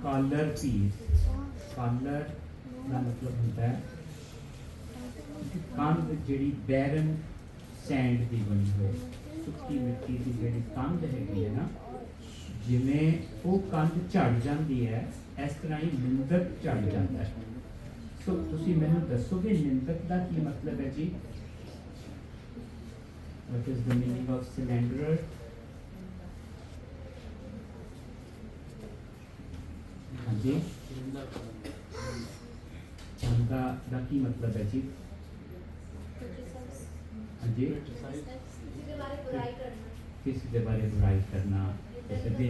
Collar piece, collar ਦਾ ਮਤਲਬ ਹੁੰਦਾ ਹੈ ਕੰਧ ਜਿਹੜੀ ਬੈਰਨ ਸੈਂਡ ਦੀ ਬਣੀ ਹੋਈ, ਸੁੱਕੀ ਮਿੱਟੀ ਦੀ ਜਿਹੜੀ ਕੰਧ ਹੈਗੀ ਹੈ ਨਾ, ਜਿਵੇਂ ਉਹ ਕੰਧ ਝੜ ਜਾਂਦੀ ਹੈ ਇਸ ਤਰ੍ਹਾਂ ਹੀ ਨਿੰਦਕ ਝੜ ਜਾਂਦਾ ਹੈ। ਸੋ ਤੁਸੀਂ ਮੈਨੂੰ ਦੱਸੋਗੇ ਨਿੰਦਕ ਦਾ ਕੀ ਮਤਲਬ ਹੈ ਜੀ? What is the meaning of slanderer? हाँ जी, निंदा का की मतलब है जी? हाँ जी, किसी के बारे बुराई करना, जैसे भी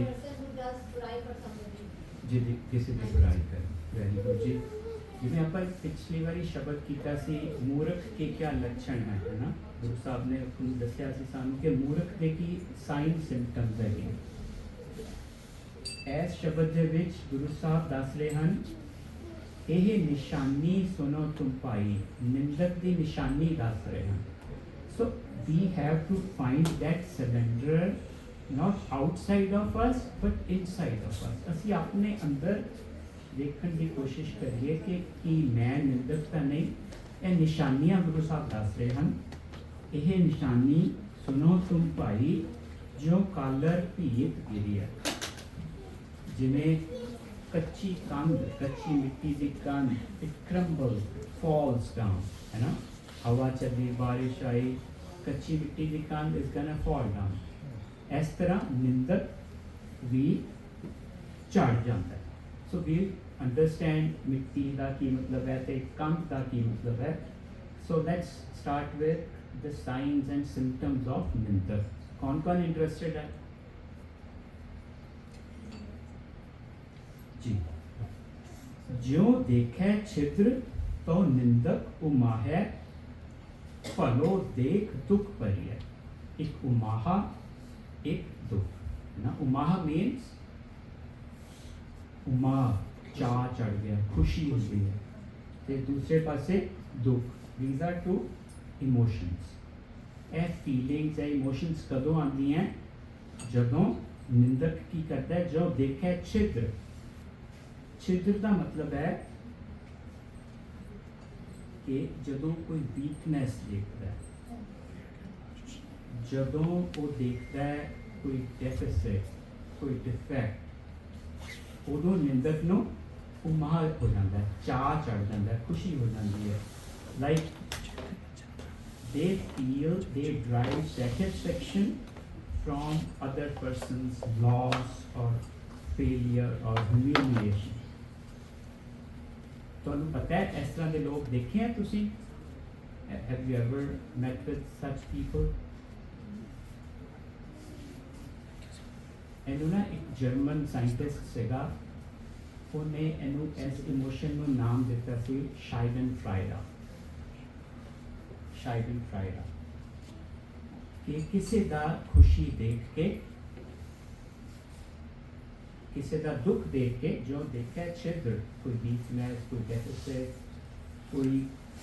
जी जी किसी की बुराई करना। वेरी गुड जी। जिवें ਆਪਾਂ पिछली बारी शब्द कीता सी मूर्ख के क्या लक्षण है ना, गुरु साहब ने आपको दस्या सी सानू कि मूर्ख दे की साइन सिम्पटम्स है। इस शब्द दे विच गुरु साहब दस रहे हैं यह निशानी सुनो तुम पाई, निंदक दी निशानी दस रहे हैं। So we have to find that surrender not outside of us but inside of us. असी अपने अंदर देखने की कोशिश करिए कि मैं निंदक तो नहीं। ये निशानियां गुरु साहब दस रहे हैं, यह निशानी सुनो तुम भाई जो कालर भीत गिरी है, जिमें कच्ची कंध, कच्ची मिट्टी की कंध, इट क्रम्बल फॉल्स डाउन, है ना, हवा चली बारिश आई, कच्ची मिट्टी की कंध इज गोना फॉल डाउन। इस तरह निंदक भी झड़ जाता है। सो वी अंडरस्टैंड मिट्टी का की मतलब है तो कंध का की मतलब है। So let's start with the science and symptoms of निंदक। कौन कौन इंटरेस्टेड है जी? ज्यों देखे छिद्र तो निंदक उमाहे, फलो देख दुख परिय। एक उमाहा एक दुख, है ना। उमाहा मीन्स उमा चा चढ़ गया, खुशी होती है, तो दूसरे पासे दुख। These are two emotions. ए फीलिंग्स ए इमोशंस कदों आती हैं? जदों निंदक की करता है जो देखे छिद्र। छिद्र का मतलब है कि जदों कोई वीकनेस देखता है, जदों वो देखता है कोई डेफिसिट, कोई डिफेक्ट, उदों निंदक नूं उमाह हो जाता है, चाह चढ़ जाता है, खुशी हो जाती है। Like they feel they drive satisfaction from other persons loss और फेलियर और ह्यूमिलिएशन। तुहानूं पता है इस तरह के लोग देखे हैं तुसीं? Have you ever met with such people? ਇਹਨੂੰ ਨਾ ਇੱਕ ਜਰਮਨ ਸਾਇੰਟਿਸਟ ਸੀਗਾ, ਉਹਨੇ ਇਹਨੂੰ ਇਸ ਇਮੋਸ਼ਨ ਨੂੰ ਨਾਮ ਦਿੱਤਾ ਸੀ ਸ਼ਾਈਡਨਫਰਾਈਡਾ। ਸ਼ਾਈਡਨਫਰਾਈਡਾ ਕਿ ਕਿਸੇ ਦਾ ਖੁਸ਼ੀ ਦੇਖ ਕੇ, ਕਿਸੇ ਦਾ ਦੁੱਖ ਦੇਖ ਕੇ, ਜੋ ਦੇਖਿਆ ਛਿद्र, ਕੋਈ ਵੀਕਨੈਸ, ਕੋਈ ਡੈਫਿਸਿਟ, ਕੋਈ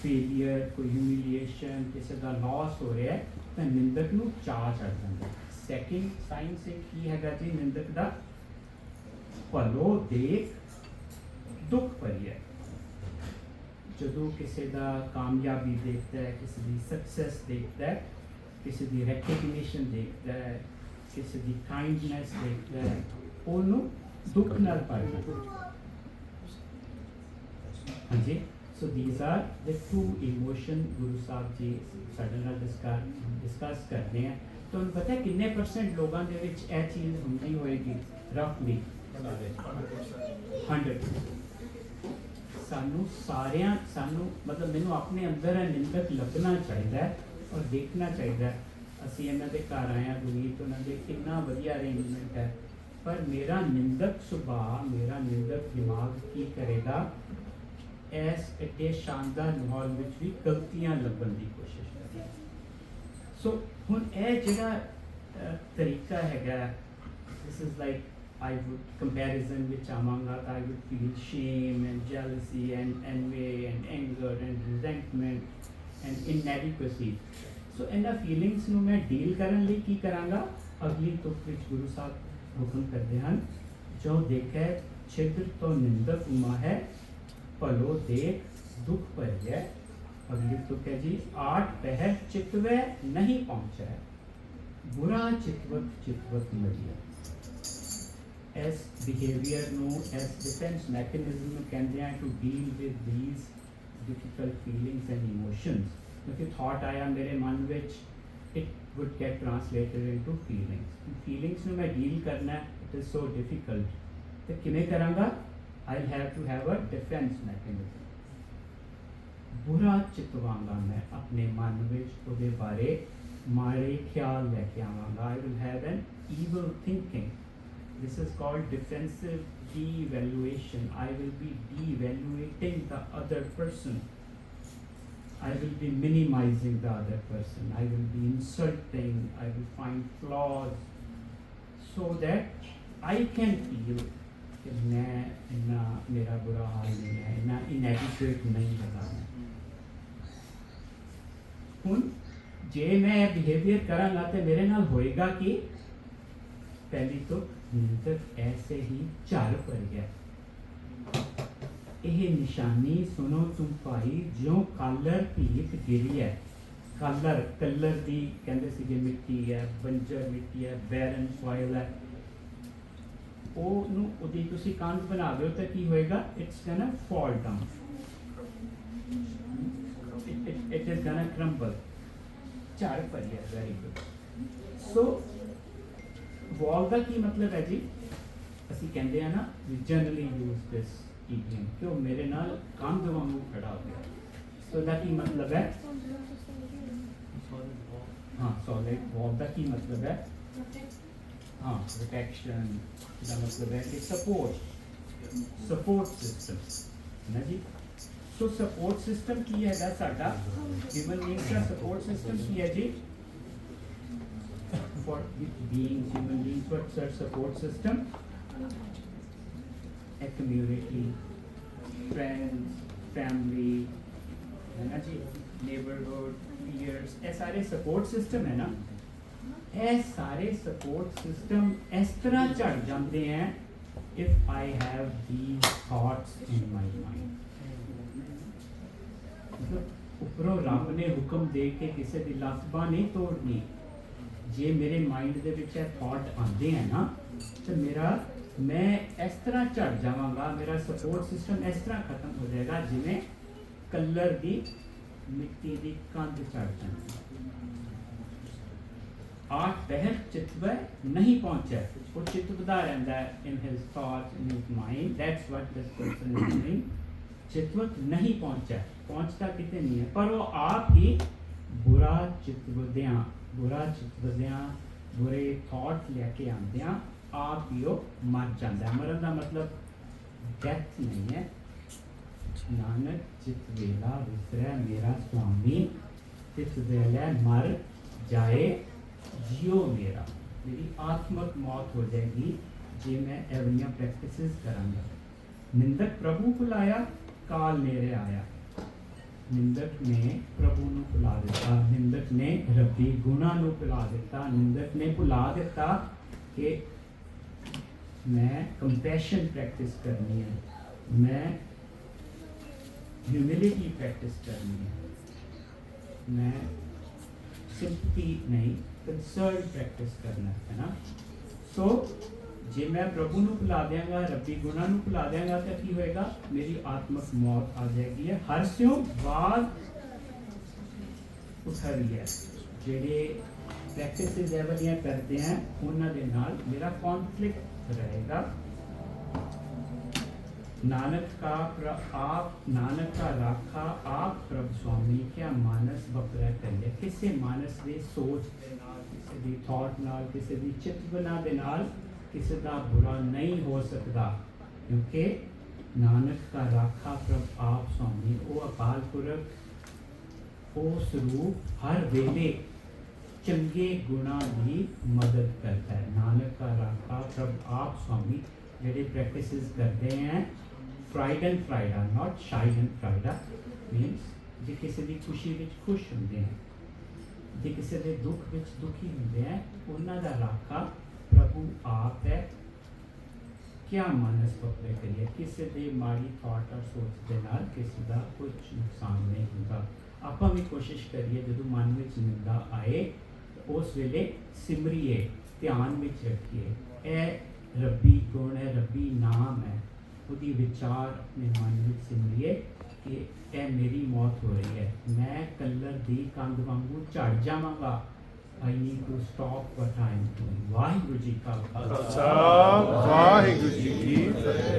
ਫੇਲੀਅਰ, ਕੋਈ ਹਿਊਮਿਲੀਏਸ਼ਨ, ਕਿਸੇ ਦਾ ਲਾਸ ਹੋ ਰਿਹਾ ਹੈ, ਤਾਂ ਨਿੰਦਕ ਨੂੰ ਚਾਅ ਚੜ੍ਹ ਜਾਂਦਾ ਹੈ। ਸੈਕਿੰਡ ਸਾਇੰਸ ਕੀ ਹੈਗਾ ਜੀ ਨਿੰਦਕ ਦਾ? ਭਲੋ ਦੇਖ ਦੁੱਖ ਭਰੀਐ। ਜਦੋਂ ਕਿਸੇ ਦਾ ਕਾਮਯਾਬੀ ਦੇਖਦਾ ਹੈ, ਕਿਸੇ ਦੀ ਸਕਸੈਸ ਦੇਖਦਾ ਹੈ, ਕਿਸੇ ਦੀ ਰੈਕਗਨੀਸ਼ਨ ਦੇਖਦਾ ਹੈ, ਕਿਸੇ ਦੀ ਕਾਈਂਡਨੈਸ ਦੇਖਦਾ ਹੈ, ਉਹਨੂੰ ਦੁੱਖ ਨਾਲ ਭਰ ਜਾਂਦਾ। ਹਾਂਜੀ। So these are the two emotion Guru Sahib जी साडे नाल डिस्कस करते हैं। तो पता है किन्ने परसेंट लोगों के विच यह चीज़ होंदी होएगी? रफली 100। सानू सारियां सानू मतलब मैनू अपने अंदर निंदक लभना चाहिए और देखना चाहिए। असी इन्हां दे घर आए हैं गुरमीत, उन्हां दे कितना वधिया अरेंजमेंट है, पर मेरा निंदक सुभाव, मेरा निंदक दिमाग की करेगा? इस एडे शानदार माहौल में भी गलतियां लभन की कोशिश करें। सो हुण यह जिहड़ा तरीका हैगा, this is like I would comparison विच आवांगा, I would feel shame and jealousy and envy and anger and resentment and inadequacy. So इन्हां फीलिंग्स नूं मैं डील करन लई की करांगा? अगली तुक विच गुरु साहब हुक्म करते हैं, जो देखे छिद्र तो निंदक उमा है, भलो देख दुख भरिय। अगली तुक है जी, आठ पहर चितवे नहीं पहुंचा, बुरा चितवत चितवत मरिया। As behavior no as defense mechanism कहते हैं to deal with these difficult feelings and emotions। क्योंकि thought आया मेरे मन विच, it would get translated into feelings। feelings में मैं deal करना है, it is so difficult। तो किमें करांगा? I'll have to have a defense mechanism। बुरा चितवांगा मैं अपने मन विच उहदे बारे माड़े ख्याल लेके आवांगा। I will have an evil thinking। This is called defensive devaluation। I will be devaluating the other person। I will be minimizing the other person। I will be insulting। I will find flaws so that I can feel कि मैं इन्ना मेरा बुरा हाल नहीं है, इन्ना inadequate नहीं लगा मैं। हुन जे मैं बिहेवियर करांगा तो मेरे नाल होएगा कि पहली तो निंदक ऐसे ही झर भर गया। यह निशानी सुनो तुम भाई, ज्यों कालर भीख गिरी है। कालर कलर दी कहंदे सीगे मिट्टी है, बंजर मिट्टी है, बैरन सॉइल है। ਉਹਨੂੰ ਉਹਦੀ ਤੁਸੀਂ ਕੰਧ ਬਣਾ ਦਿਓ ਤਾਂ ਕੀ ਹੋਏਗਾ? It's ਗੋਨਾ fall down, it is ਗੋਨਾ crumble। ਝੜ ਭਰਿਆ, ਵੈਰੀ ਗੁੱਡ। ਸੋ ਵॉल ਦਾ ਕੀ ਮਤਲਬ ਹੈ ਜੀ? ਅਸੀਂ ਕਹਿੰਦੇ ਆ ਨਾ, ਵੀ ਜਨਰਲੀ ਯੂਜ਼ ਦਿਸ idiom ਕਿ ਉਹ ਮੇਰੇ ਨਾਲ ਕੰਧ ਵਾਂਗੂ ਖੜਾ ਹੋ ਗਿਆ। ਸੋ ਦਾ ਕੀ ਮਤਲਬ ਹੈ? हाँ, सॉलिड वॉल का की मतलब है? हाँ, प्रोटेक्शन का मतलब है कि सपोर्ट सिस्टम है ना जी। सो सपोर्ट सिस्टम की है साडा ह्यूमन बीइंग्स का सपोर्ट सिस्टम की है जी। For beings human beings what's our support system? A community, friends, family है ना जी, नेबरहुड, पीयर्स, ये सारे सपोर्ट सिस्टम है ना। ये सारे सपोर्ट सिस्टम इस तरह चढ़ जाते हैं if I have these thoughts in my mind. मतलब उपरों रब ने हुक्म दे के किसी की लत्त बांह नहीं तोड़नी। जे मेरे माइंड दे विच थॉट आते हैं ना, तो मेरा मैं इस तरह चढ़ जावांगा, मेरा सपोर्ट सिस्टम इस तरह खत्म हो जाएगा जिवें कलर की मिट्टी की कंध चढ़ जाती। आठ पहर चितवे नहीं पहुंचा, वो चितवदा रहता है in his thoughts, in his mind. That's what this person is doing. चितवत नहीं पहुंचा, पहुंचता कितने नहीं है, पर वो आप ही बुरा चितवदियां बुरे थॉट लेके आंदियां आप ही वो मर जाता है। मरन का मतलब डेथ नहीं है। नानक चित वेला विसरै मेरा स्वामी, तिस वेले मर जाए जियो मेरा। मेरी आत्मक मौत हो जाएगी जे मैं एवलियां प्रैक्टिसेस करांगा। निंदक प्रभु बुलाया, काल नेरे आया। निंदक ने प्रभु नूं भुला दिता, निंदक ने रब्बी गुणा नूं भुला दिता, निंदक ने भुला दिता कि मैं कंपैशन प्रैक्टिस करनी है, मैं ह्यूमिलिटी प्रैक्टिस करनी है, मैं सिंपैथी नहीं कंसर्न प्रैक्टिस करना है ना। सो जे मैं प्रभु नूं भुला देंगा, रब्बी गुणा नूं भुला देंगा तो की होएगा? मेरी आत्मक मौत आ जाएगी है। हर स्यों बाद उठ रही है। जेडे प्रैक्टिसेस एवलियां करते हैं उन्हां दे नाल मेरा कॉन्फ्लिक्ट रहेगा। नानक का राखा आप प्रभु स्वामी, क्या मानस बपरा करिए। किसी मानस दे सोच दे नाल, किसी दी थॉट नाल, किसी दी चितवना दे नाल किसी का बुरा नहीं हो सकता, क्योंकि नानक का राखा प्रभु आप स्वामी, वो अकाल पुरख, वो स्वरूप हर वेले चंगे गुणा की मदद करता है। नानक का राखा प्रभु आप स्वामी जेडे प्रैक्टिसेस करते हैं freudenfreude, not schadenfreude, means जे किसी की खुशी विच खुश होंगे हैं, जे किसी के दुख विच दुखी होंगे हैं, उन्हों का राखा प्रभु आप है। क्या ਮਾਨਸ ਪੱਪਰੇ ਕਰੀਏ, ਕਿਸੇ ਦੇ ਮਾੜੀ ਥਾਟ ਔਰ ਸੋਚ ਦੇ ਨਾਲ ਕਿਸੇ ਦਾ ਕੁਝ ਨੁਕਸਾਨ ਨਹੀਂ ਹੁੰਦਾ। ਆਪਾਂ ਵੀ ਕੋਸ਼ਿਸ਼ ਕਰੀਏ ਜਦੋਂ ਮਨ ਵਿੱਚ ਨਿੰਦਾ ਆਏ ਉਸ ਵੇਲੇ ਸਿਮਰੀਏ, ਧਿਆਨ ਵਿੱਚ ਰੱਖੀਏ ਇਹ ਰੱਬੀ ਗੁਣ ਹੈ, ਰੱਬੀ ਨਾਮ ਹੈ, ਉਹਦੀ ਵਿਚਾਰ ਆਪਣੇ ਮਨ ਵਿੱਚ ਸਿਮਰੀਏ ਕਿ ਇਹ ਮੇਰੀ ਮੌਤ ਹੋ ਰਹੀ ਹੈ, ਮੈਂ ਕਲਰ ਦੀ ਕੰਧ ਵਾਂਗੂ ਝੜ ਜਾਵਾਂਗਾ। I need to stop what I am doing। Waheguru ji ਕਾ ਖਾਲਸਾ, ਵਾਹਿਗੁਰੂ ਜੀ ਕੀ ਫਤਿਹ।